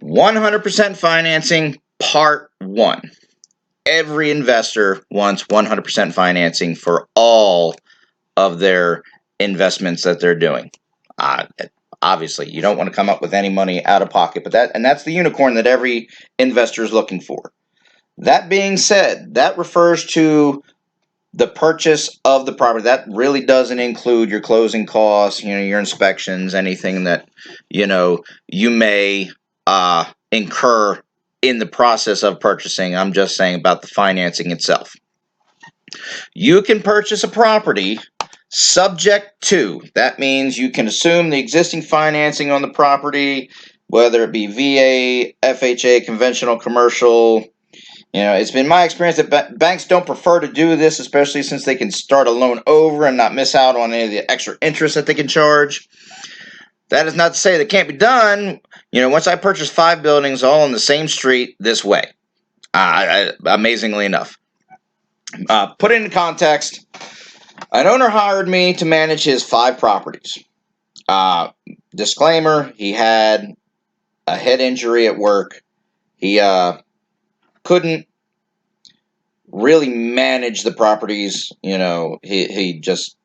100% financing, part one. Every investor wants 100% financing for all of their investments that they're doing. Obviously, you don't want to come up with any money out of pocket, but that's the unicorn that every investor is looking for. That being said, that refers to the purchase of the property. That really doesn't include your closing costs, your inspections, anything that you may incur in the process of purchasing. I'm just saying about the financing itself. You can purchase a property subject to. That means you can assume the existing financing on the property, whether it be VA, FHA, conventional, commercial. It's been my experience that banks don't prefer to do this, especially since they can start a loan over and not miss out on any of the extra interest that they can charge. That is not to say that can't be done. Once I purchased 5 buildings all on the same street this way, amazingly enough. Put it into context, an owner hired me to manage his 5 properties. Disclaimer, he had a head injury at work. He couldn't really manage the properties. He just,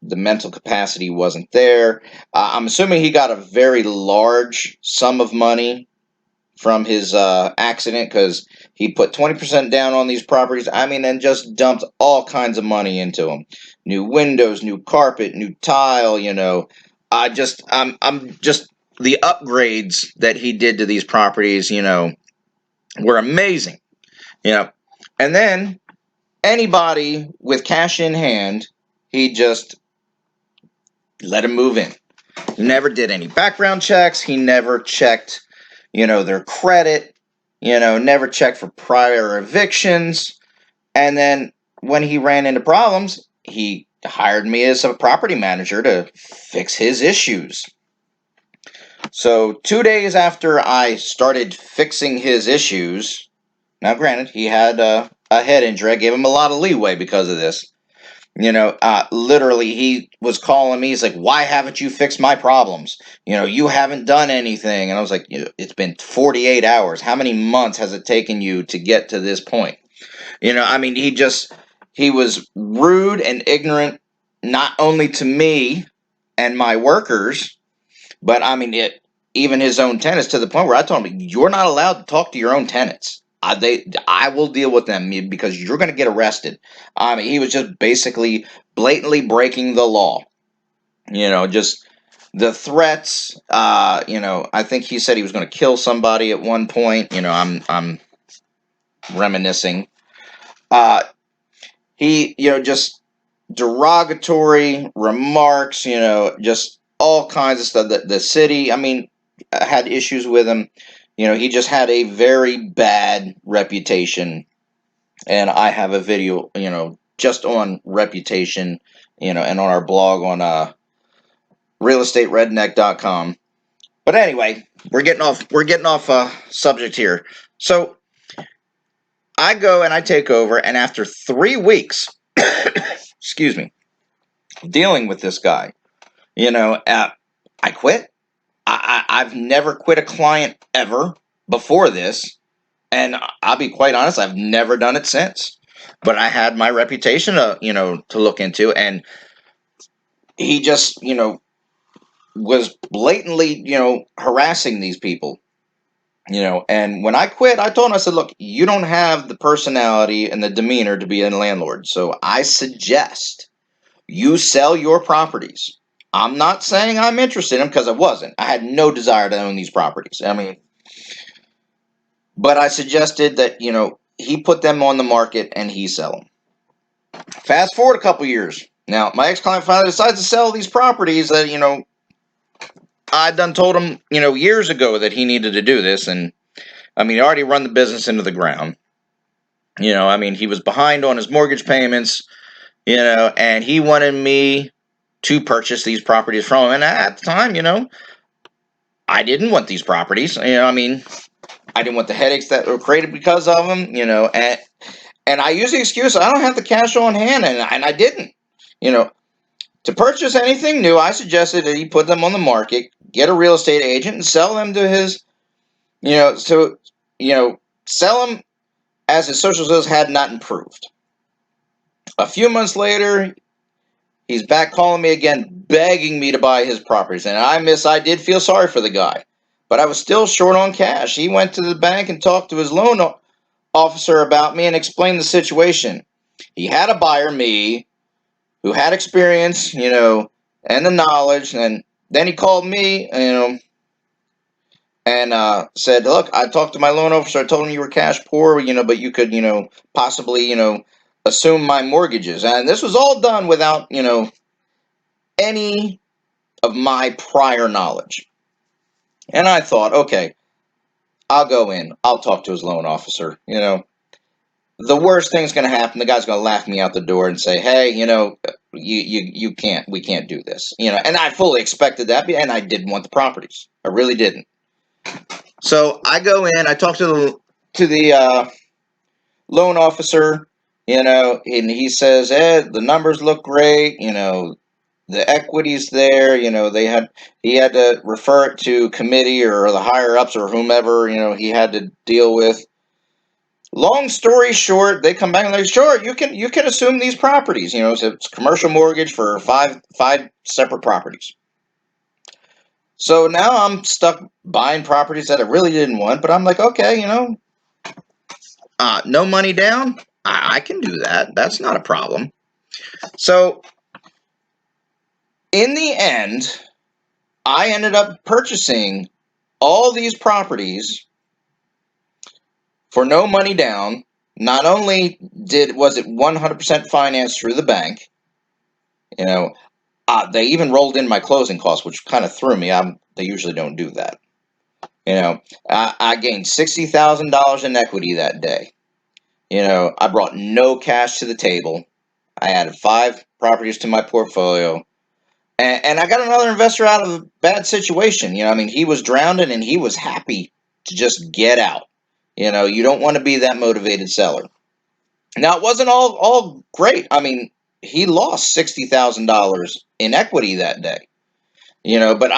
the mental capacity wasn't there. I'm assuming he got a very large sum of money from his accident, because he put 20% down on these properties. And just dumped all kinds of money into them. New windows, new carpet, new tile. I'm just the upgrades that he did to these properties. Were amazing. And then anybody with cash in hand, he just let him move in. He never did any background checks. He never checked, their credit, never checked for prior evictions. And then when he ran into problems, he hired me as a property manager to fix his issues. So 2 days after I started fixing his issues, now granted, he had a head injury. I gave him a lot of leeway because of this. Literally, he was calling me. He's like, "Why haven't you fixed my problems? You haven't done anything." And I was like, "It's been 48 hours. How many months has it taken you to get to this point?" He was rude and ignorant, not only to me and my workers, but even his own tenants, to the point where I told him, "You're not allowed to talk to your own tenants. I will deal with them because you're going to get arrested." He was just basically blatantly breaking the law. Just the threats. I think he said he was going to kill somebody at one point. I'm reminiscing. He, just derogatory remarks. Just all kinds of stuff. The city, had issues with him. He just had a very bad reputation, and I have a video, just on reputation, and on our blog on realestateredneck.com. But anyway, we're getting off subject here. So I go and I take over, and after 3 weeks, excuse me, dealing with this guy, I quit. I've never quit a client ever before this, and I'll be quite honest, I've never done it since. But I had my reputation to look into, and he just was blatantly harassing these people. And when I quit, I told him, I said, "Look, you don't have the personality and the demeanor to be a landlord, so I suggest you sell your properties." I'm not saying I'm interested in them, because I wasn't. I had no desire to own these properties. But I suggested that, he put them on the market and he sell them. Fast forward a couple years. Now, my ex-client finally decides to sell these properties that, I'd done told him, years ago that he needed to do this. And, he already run the business into the ground. He was behind on his mortgage payments, and he wanted me to purchase these properties from him. And at the time, I didn't want these properties. I didn't want the headaches that were created because of them, and I use the excuse, I don't have the cash on hand, and I didn't. To purchase anything new, I suggested that he put them on the market, get a real estate agent and sell them to his, sell them as his social skills had not improved. A few months later, he's back calling me again, begging me to buy his properties. And I did feel sorry for the guy, but I was still short on cash. He went to the bank and talked to his loan officer about me and explained the situation. He had a buyer, me, who had experience, and the knowledge. And then he called me, and said, "Look, I talked to my loan officer. I told him you were cash poor, but you could, possibly, assume my mortgages." And this was all done without, any of my prior knowledge. And I thought, okay, I'll go in. I'll talk to his loan officer. The worst thing's going to happen. The guy's going to laugh me out the door and say, "Hey, you can't. We can't do this." And I fully expected that, and I didn't want the properties. I really didn't. So I go in. I talk to the loan officer. And he says, the numbers look great. The equity's there. He had to refer it to committee or the higher ups or whomever, he had to deal with. Long story short, they come back and they're like, "Sure, you can assume these properties." So it's commercial mortgage for five separate properties. So now I'm stuck buying properties that I really didn't want, but I'm like, okay, no money down. I can do that. That's not a problem. So in the end, I ended up purchasing all these properties for no money down. Not only was it 100% financed through the bank, they even rolled in my closing costs, which kind of threw me. They usually don't do that. I gained $60,000 in equity that day. I brought no cash to the table. I added 5 properties to my portfolio. And I got another investor out of a bad situation. He was drowning and he was happy to just get out. You don't want to be that motivated seller. Now, it wasn't all great. He lost $60,000 in equity that day. But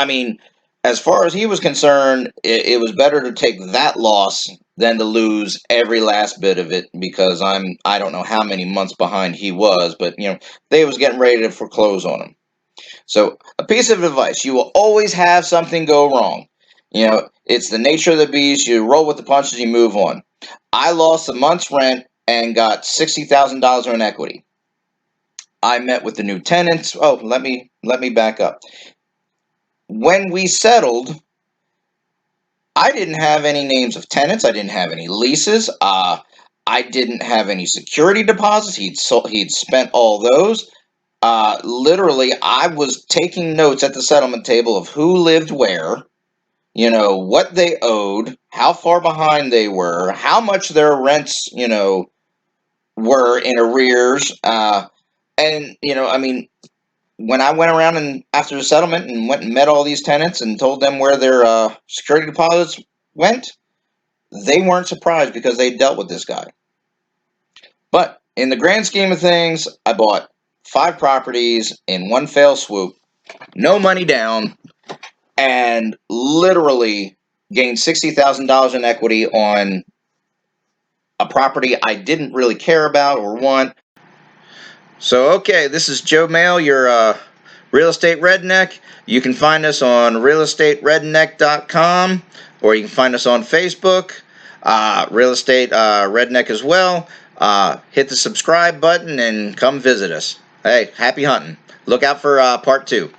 as far as he was concerned, it was better to take that loss than to lose every last bit of it, because I don't know how many months behind he was, but they was getting ready to foreclose on him. So a piece of advice: you will always have something go wrong. It's the nature of the beast. You roll with the punches, you move on. I lost a month's rent and got $60,000 in equity. I met with the new tenants. Oh, let me back up. When we settled, I didn't have any names of tenants. I didn't have any leases. I didn't have any security deposits. He'd spent all those. Literally, I was taking notes at the settlement table of who lived where, what they owed, how far behind they were, how much their rents, were in arrears. And, when I went around and after the settlement and went and met all these tenants and told them where their security deposits went, they weren't surprised because they dealt with this guy. But in the grand scheme of things, I bought 5 properties in one fell swoop, no money down, and literally gained $60,000 in equity on a property I didn't really care about or want. So, okay, this is Joe Mail, your real estate redneck. You can find us on realestateredneck.com, or you can find us on Facebook, Real Estate Redneck as well. Hit the subscribe button and come visit us. Hey, happy hunting. Look out for part 2.